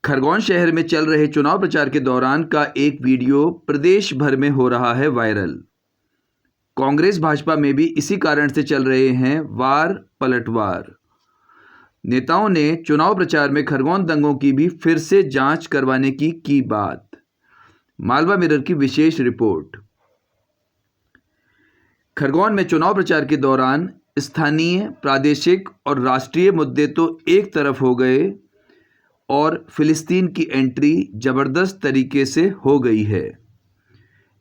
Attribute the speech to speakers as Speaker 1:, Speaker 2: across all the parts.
Speaker 1: खरगोन शहर में चल रहे चुनाव प्रचार के दौरान का एक वीडियो प्रदेश भर में हो रहा है वायरल। कांग्रेस भाजपा में भी इसी कारण से चल रहे हैं वार पलटवार। नेताओं ने चुनाव प्रचार में खरगोन दंगों की भी फिर से जांच करवाने की बात। मालवा मिरर की विशेष रिपोर्ट। खरगोन में चुनाव प्रचार के दौरान स्थानीय, प्रादेशिक और राष्ट्रीय मुद्दे तो एक तरफ हो गए और फिलिस्तीन की एंट्री ज़बरदस्त तरीके से हो गई है।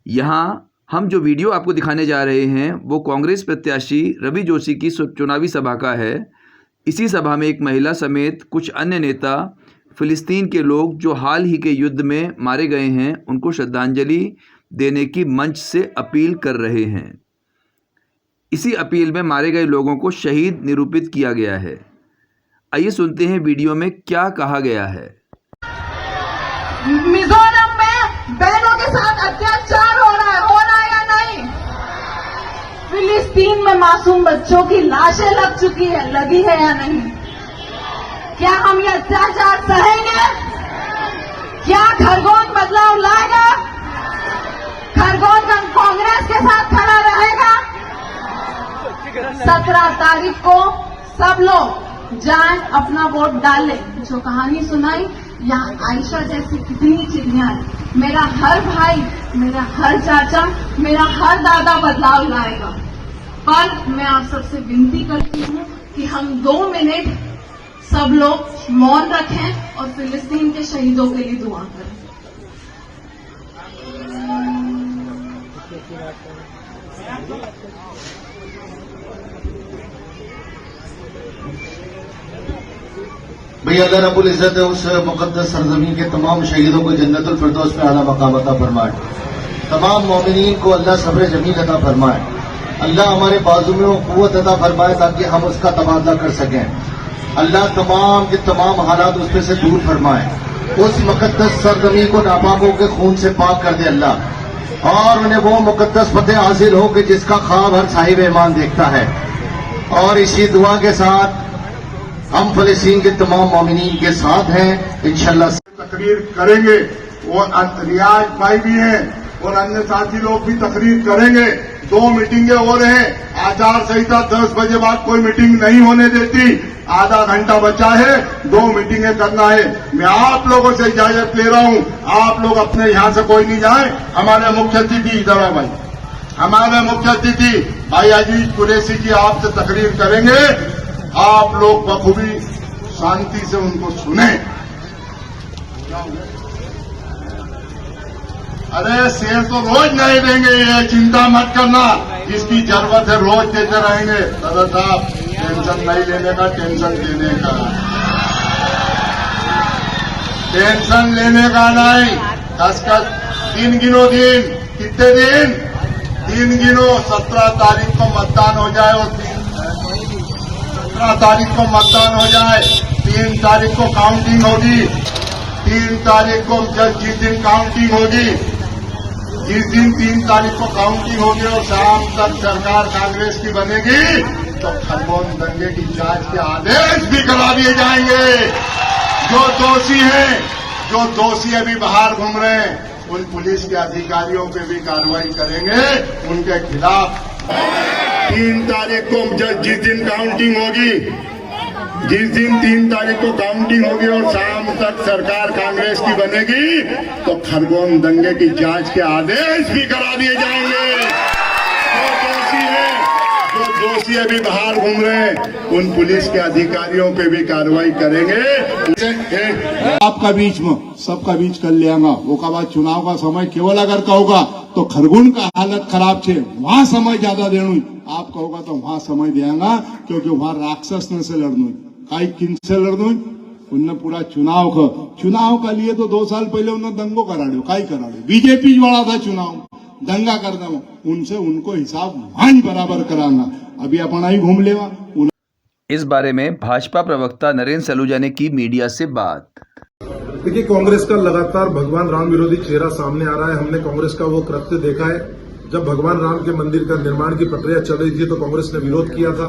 Speaker 1: यहाँ हम जो वीडियो आपको दिखाने जा रहे हैं वो कांग्रेस प्रत्याशी रवि जोशी की चुनावी सभा का है। इसी सभा में एक महिला समेत कुछ अन्य नेता फिलिस्तीन के लोग जो हाल ही के युद्ध में मारे गए हैं उनको श्रद्धांजलि देने की मंच से अपील कर रहे हैं। इसी अपील में मारे गए लोगों को शहीद निरूपित किया गया है। आइए सुनते हैं वीडियो में क्या कहा गया है।
Speaker 2: मिजोरम में बहनों के साथ अत्याचार हो रहा है या नहीं? फिलिस्तीन में मासूम बच्चों की लाशें लगी है या नहीं? क्या हम ये अत्याचार सहेंगे? क्या खरगोन बदलाव लाएगा? खरगोन कांग्रेस के साथ खड़ा रहेगा? 17 तारीख को सब लोग जाए अपना वोट डालें। जो कहानी सुनाई यहाँ आयशा जैसी कितनी चिड़िया है। मेरा हर भाई, मेरा हर चाचा, मेरा हर दादा बदलाव लाएगा। पर मैं आप सबसे विनती करती हूँ कि हम 2 मिनट सब लोग मौन रखें और फिलिस्तीन के शहीदों के लिए दुआ करें।
Speaker 3: भैया अल्लाह रब्बुल इज्जत है उस मुकद्दस सरजमीन के तमाम शहीदों को जन्नतुल फिरदौस में आला मकाम अता फरमाए। तमाम मोमिनीन को अल्लाह सब्र जमील अता फरमाए। अल्लाह हमारे बाजू में वो कुव्वत अता फरमाए ताकि हम उसका तबादला कर सकें। अल्लाह तमाम के तमाम हालात उसमें से दूर फरमाए। उस मुकद्दस सरजमीन को नापाकों के खून से पाक कर दे अल्लाह, और उन्हें वो मुकद्दस फतेह हासिल हो कि जिसका ख्वाब हर साहिब ईमान देखता है। और इसी दुआ के साथ हम फलस्तीन के तमाम मोमिनीन के साथ हैं। इंशाल्लाह
Speaker 4: तकरीर करेंगे और रियाज भाई भी हैं और अन्य साथी लोग भी तकरीर करेंगे। 2 मीटिंगें हो रहे हैं। आचार संहिता 10 बजे बाद कोई मीटिंग नहीं होने देती। आधा घंटा बचा है, 2 मीटिंगें करना है। मैं आप लोगों से इजाजत ले रहा हूं। आप लोग अपने यहां से कोई नहीं जाए। हमारे मुख्य अतिथि इधर है भाई, हमारे मुख्य अतिथि भाई अजीज कुरैशी जी आपसे तकरीर करेंगे। आप लोग बखूबी शांति से उनको सुने। अरे शेर तो रोज नहीं देंगे, ये चिंता मत करना। जिसकी जरूरत है रोज देते रहेंगे। दादा साहब टेंशन नहीं लेने का, टेंशन देने का। टेंशन लेने का नहीं। खासकर 3 गिनो दिन। कितने दिन? 3 गिनो। 17 तारीख को मतदान हो जाए और 17 तारीख को मतदान हो जाए, 3 तारीख को काउंटिंग होगी। 3 तारीख को जिस दिन काउंटिंग होगी, जिस दिन 3 तारीख को काउंटिंग होगी और शाम तक सरकार कांग्रेस की बनेगी तो खरगोन दंगे की जांच के आदेश भी करा दिए जाएंगे। जो दोषी अभी बाहर घूम रहे हैं उन पुलिस के अधिकारियों पे भी कार्रवाई करेंगे उनके खिलाफ। 3 तारीख को जिस दिन काउंटिंग होगी, जिस दिन 3 तारीख को काउंटिंग होगी और शाम तक सरकार कांग्रेस की बनेगी तो खरगोन दंगे की जांच के आदेश भी करा दिए जाएंगे। जो दोषी अभी बाहर घूम रहे हैं उन पुलिस के अधिकारियों पे भी कार्रवाई करेंगे।
Speaker 5: आपका बीच में सबका बीच कर लियागा। वो का बाद चुनाव का समय केवल अगर कहोगा तो खरगोन का हालत खराब है, वहां समय ज्यादा देना। आप कहोगा तो वहां समय देगा क्योंकि वहां राक्षस ने से लड़ना, कई किन से लड़ना। उनने पूरा चुनाव का लिए तो 2 साल पहले उन्होंने दंगो कराड़ो, कई कराड़ो। बीजेपी वाला था चुनाव दंगा कर दो, उनसे उनको हिसाब वहां बराबर कराना। अभी अपन आई घूम लेवा।
Speaker 1: इस बारे में भाजपा प्रवक्ता नरेंद्र सलूजा ने की मीडिया से बात।
Speaker 6: देखिए, कांग्रेस का लगातार भगवान राम विरोधी चेहरा सामने आ रहा है। हमने कांग्रेस का वो कृत्य देखा है जब भगवान राम के मंदिर का निर्माण की प्रक्रिया चल रही थी तो कांग्रेस ने विरोध किया था।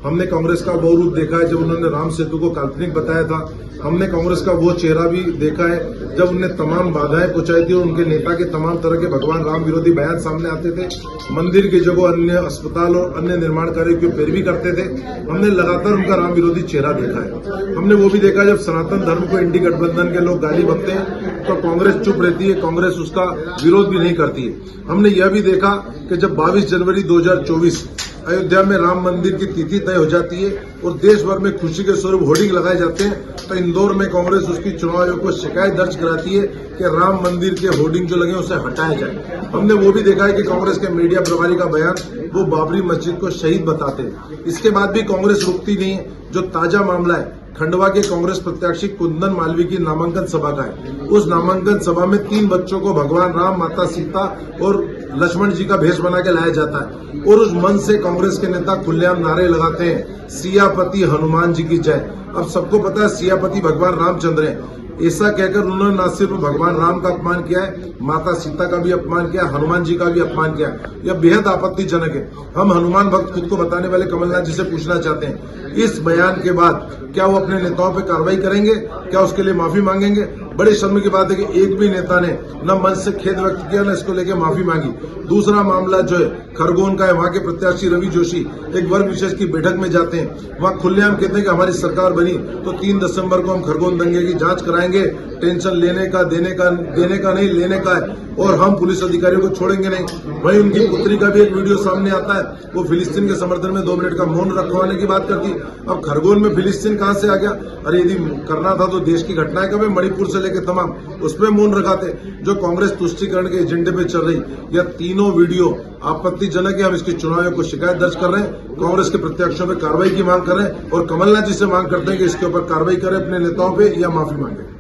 Speaker 6: हमने कांग्रेस का वो रूप देखा है जब उन्होंने राम सेतु को काल्पनिक बताया था। हमने कांग्रेस का वो चेहरा भी देखा है जब उन्होंने तमाम बाधाएं पहुंचाई थी और उनके नेता के तमाम तरह के भगवान राम विरोधी बयान सामने आते थे। मंदिर की जगह अन्य अस्पताल और अन्य निर्माण कार्यों की पैरवी करते थे। हमने लगातार उनका राम विरोधी चेहरा देखा है। हमने वो भी देखा जब सनातन धर्म को इंडी गठबंधन के लोग गाली बकते हैं तो कांग्रेस चुप रहती है, कांग्रेस उसका विरोध भी नहीं करती है। हमने यह भी देखा कि जब 22 जनवरी 2024 अयोध्या में राम मंदिर की तिथि तय हो जाती है और देश भर में खुशी के स्वरूप होर्डिंग लगाए जाते हैं तो इंदौर में कांग्रेस उसकी चुनाव आयोग को शिकायत दर्ज कराती है कि राम मंदिर के होर्डिंग जो लगे उसे हटाया जाए। हमने वो भी देखा है कि कांग्रेस के मीडिया प्रभारी का बयान वो बाबरी मस्जिद को शहीद बताते हैं। इसके बाद भी कांग्रेस रुकती नहीं है। जो ताजा मामला है खंडवा के कांग्रेस प्रत्याशी कुंदन मालवीय की नामांकन सभा का है। उस नामांकन सभा में 3 बच्चों को भगवान राम, माता सीता और लक्ष्मण जी का भेष बना के लाया जाता है और उस मंच से कांग्रेस के नेता खुलेआम नारे लगाते हैं, सियापति हनुमान जी की जय। अब सबको पता है सियापति भगवान रामचंद्र है। ऐसा कहकर उन्होंने न सिर्फ भगवान राम का अपमान किया है, माता सीता का भी अपमान किया, हनुमान जी का भी अपमान किया। यह बेहद आपत्तिजनक है। हम हनुमान भक्त खुद को बताने वाले कमलनाथ जी से पूछना चाहते हैं, इस बयान के बाद क्या वो अपने नेताओं पर कार्रवाई करेंगे? क्या उसके लिए माफी मांगेंगे? बड़ी शर्म की बात है कि एक भी नेता ने न मंच से खेद व्यक्त किया न इसको लेकर माफी मांगी। दूसरा मामला जो है खरगोन का है, वहां के प्रत्याशी रवि जोशी एक वर्ग विशेष की बैठक में जाते हैं। वहां खुलेआम कहते हैं कि हमारी सरकार बनी तो 3 दिसंबर को हम खरगोन दंगे की जांच कराएंगे। टेंशन लेने का देने का नहीं, लेने का है और हम पुलिस अधिकारियों को छोड़ेंगे नहीं। वहीं उनकी पुत्री का भी एक वीडियो सामने आता है, वो फिलिस्तीन के समर्थन में 2 मिनट का मौन रखवाने की बात करती। अब खरगोन में फिलिस्तीन कहां से आ गया? अरे यदि करना था तो देश की घटनाएं कभी मणिपुर से लेकर तमाम उस पर मौन रखाते। जो कांग्रेस तुष्टीकरण के एजेंडे पे चल रही यह तीनों वीडियो आपत्तिजनक है। हम इसकी चुनाव आयोग को शिकायत दर्ज कर रहे हैं, कांग्रेस के प्रत्याशियों पर कार्रवाई की मांग कर रहे हैं और कमलनाथ जी से मांग करते हैं कि इसके ऊपर कार्रवाई करें अपने नेताओं पर या माफी मांगे।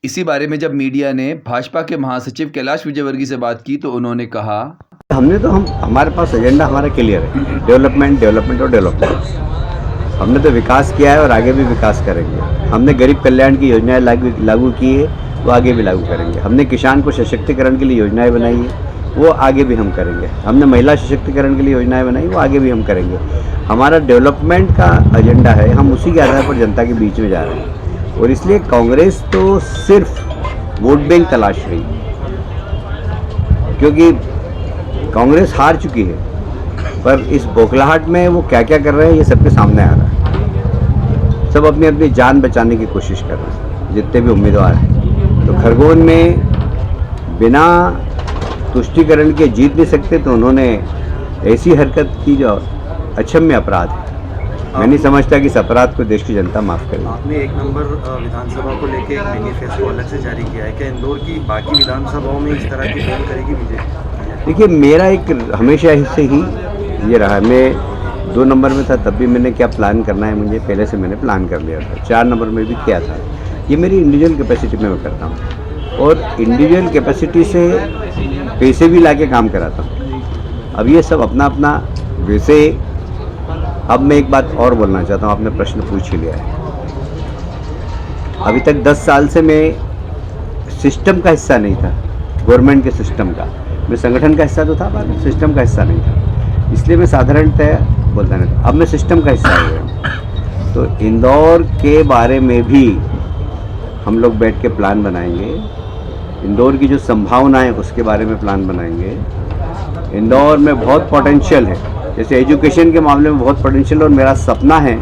Speaker 1: इसी बारे में जब मीडिया ने भाजपा के महासचिव कैलाश विजयवर्गीय से बात की तो उन्होंने कहा,
Speaker 7: हमारे पास एजेंडा हमारा क्लियर है, डेवलपमेंट और डेवलपमेंट। हमने तो विकास किया है और आगे भी विकास करेंगे। हमने गरीब कल्याण की योजनाएं लागू की है, वो आगे भी लागू करेंगे। हमने किसान को सशक्तिकरण के लिए योजनाएं बनाई है, वो आगे भी हम करेंगे। हमने महिला सशक्तिकरण के लिए योजनाएं बनाई, वो आगे भी हम करेंगे। हमारा डेवलपमेंट का एजेंडा है, हम उसी के आधार पर जनता के बीच में जा रहे हैं और इसलिए कांग्रेस तो सिर्फ वोट बैंक तलाश रही है, क्योंकि कांग्रेस हार चुकी है। पर इस बौखलाहट में वो क्या क्या कर रहे हैं ये सबके सामने आ रहा है। सब अपनी अपनी जान बचाने की कोशिश कर रहे हैं, जितने भी उम्मीदवार हैं। तो खरगोन में बिना तुष्टीकरण के जीत नहीं सकते, तो उन्होंने ऐसी हरकत की जो अक्षम्य अपराध है। मैं नहीं समझता कि इस अपराध को देश की जनता माफ़ करेगी।
Speaker 8: आपने 1 नंबर विधानसभा को लेकर एक मैनिफेस्टो अलग से जारी किया है, क्या इंदौर की बाकी विधानसभाओं में इस तरह की पहल करेगी बीजेपी?
Speaker 7: देखिए, मेरा एक हमेशा से ही ये रहा है। मैं 2 नंबर में था तब भी मैंने क्या प्लान करना है मुझे पहले से मैंने प्लान कर लिया था। 4 नंबर में भी किया था। ये मेरी इंडिविजुअल कैपेसिटी में मैं करता हूँ और इंडिविजुअल कैपेसिटी से पैसे भी लाके काम कराता हूँ। अब ये सब अपना अपना वैसे। अब मैं एक बात और बोलना चाहता हूँ, आपने प्रश्न पूछ ही लिया है। अभी तक 10 साल से मैं सिस्टम का हिस्सा नहीं था, गवर्नमेंट के सिस्टम का। मैं संगठन का हिस्सा तो था पर सिस्टम का हिस्सा नहीं था, इसलिए मैं साधारणतः बोलता नहीं था। अब मैं सिस्टम का हिस्सा हो गया। तो इंदौर के बारे में भी हम लोग बैठ के प्लान बनाएंगे। इंदौर की जो संभावनाएं उसके बारे में प्लान बनाएंगे। इंदौर में बहुत पोटेंशियल है, जैसे एजुकेशन के मामले में बहुत पोटेंशियल, और मेरा सपना है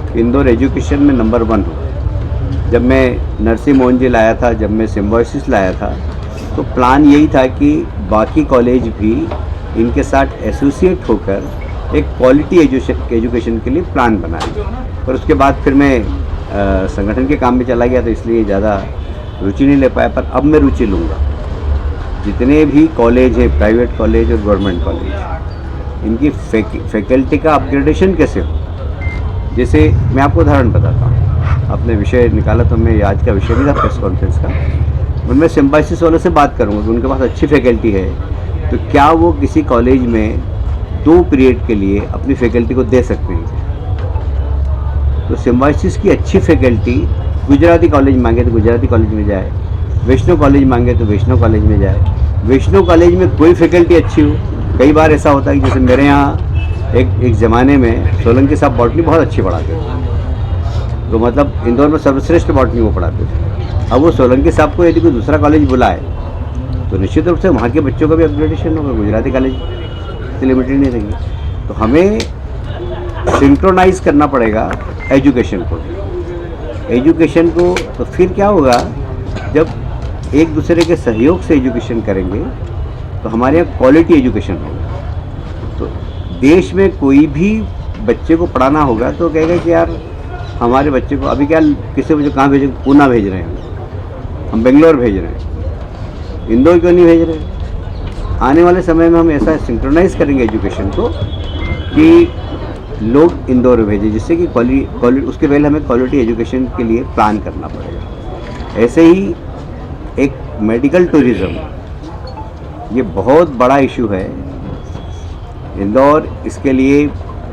Speaker 7: कि इंदौर एजुकेशन में नंबर 1 हो। जब मैं नरसिंह मोहन जी लाया था, जब मैं सिम्बायोसिस लाया था, तो प्लान यही था कि बाकी कॉलेज भी इनके साथ एसोसिएट होकर एक क्वालिटी एजुकेशन के लिए प्लान बनाए। पर उसके बाद फिर मैं संगठन के काम में चला गया, तो इसलिए ज़्यादा रुचि नहीं ले पाया। पर अब मैं रुचि लूँगा। जितने भी कॉलेज हैं, प्राइवेट कॉलेज और गवर्नमेंट कॉलेज, इनकी फैकल्टी का अपग्रेडेशन कैसे हो। जैसे मैं आपको उदाहरण बताता हूँ, आपने विषय निकाला तो मैं आज का विषय भी था प्रेस कॉन्फ्रेंस का। उनमें सिम्बायोसिस वालों से बात करूँगा कि उनके पास अच्छी फैकल्टी है, तो क्या वो किसी कॉलेज में 2 पीरियड के लिए अपनी फैकल्टी को दे सकते हैं। तो सिम्बायोसिस की अच्छी फैकल्टी गुजराती कॉलेज मांगे तो गुजराती कॉलेज में जाए, वैष्णव कॉलेज मांगे तो वैष्णव कॉलेज में जाए। वैष्णो कॉलेज में कोई फैकल्टी अच्छी हो। कई बार ऐसा होता है कि जैसे मेरे यहाँ एक ज़माने में सोलंकी साहब बॉटनी बहुत अच्छी पढ़ाते थे, तो मतलब इंदौर में सर्वश्रेष्ठ बॉटनी वो पढ़ाते थे। अब वो सोलंकी साहब को यदि कोई दूसरा कॉलेज बुलाए तो निश्चित रूप से वहाँ के बच्चों का भी अपग्रेडेशन होगा, गुजराती कॉलेज से लिमिटेड नहीं रहेंगे। तो हमें सिंक्रोनाइज करना पड़ेगा एजुकेशन को। तो फिर क्या होगा, जब एक दूसरे के सहयोग से एजुकेशन करेंगे तो हमारे यहाँ क्वालिटी एजुकेशन होगा। तो देश में कोई भी बच्चे को पढ़ाना होगा तो कहेगा कि यार हमारे बच्चे को अभी क्या किसी बच्चे कहाँ भेजेंगे, पूना भेज रहे हैं, हम बेंगलोर भेज रहे हैं, इंदौर क्यों नहीं भेज रहे। आने वाले समय में हम ऐसा सिंक्रोनाइज करेंगे एजुकेशन को कि लोग इंदौर भेजें, जिससे कि क्वालिटी उसके पहले हमें क्वालिटी एजुकेशन के लिए प्लान करना पड़ेगा। ऐसे ही एक मेडिकल टूरिज़्म, ये बहुत बड़ा इशू है। इंदौर इसके लिए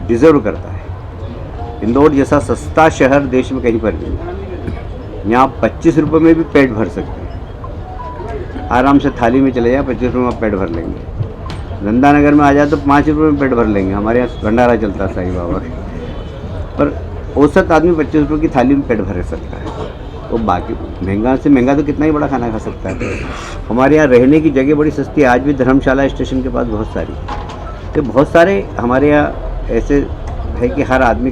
Speaker 7: डिज़र्व करता है। इंदौर जैसा सस्ता शहर देश में कहीं पर नहीं। यहाँ 25 रुपये में भी पेट भर सकते हैं, आराम से थाली में चले जाए 25 रुपये में आप पेट भर लेंगे। गंदा नगर में आ जाए तो 5 रुपये में पेट भर लेंगे। हमारे यहाँ भंडारा चलता है साईं बाबा पर औसत आदमी 25 रुपये की थाली में पेट भर सकता है। तो बाकी महंगा से महंगा तो कितना ही बड़ा खाना खा सकता है। हमारे यहाँ रहने की जगह बड़ी सस्ती है, आज भी धर्मशाला स्टेशन के पास बहुत सारी। तो बहुत सारे हमारे यहाँ ऐसे है कि हर आदमी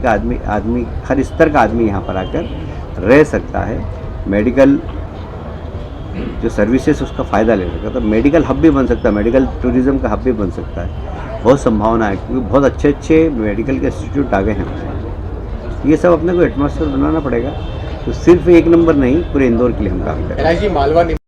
Speaker 7: हर स्तर का आदमी यहाँ पर आकर रह सकता है, मेडिकल जो सर्विसेज उसका फ़ायदा ले सकता है। तो मेडिकल हब भी बन सकता है, मेडिकल टूरिज़्म का हब भी बन सकता है। बहुत संभावना है क्योंकि बहुत अच्छे मेडिकल के इंस्टीट्यूट आ गए हैं। ये सब अपने को एटमॉस्फेयर बनाना पड़ेगा। तो सिर्फ एक नंबर नहीं, पूरे इंदौर के लिए हम काम करें।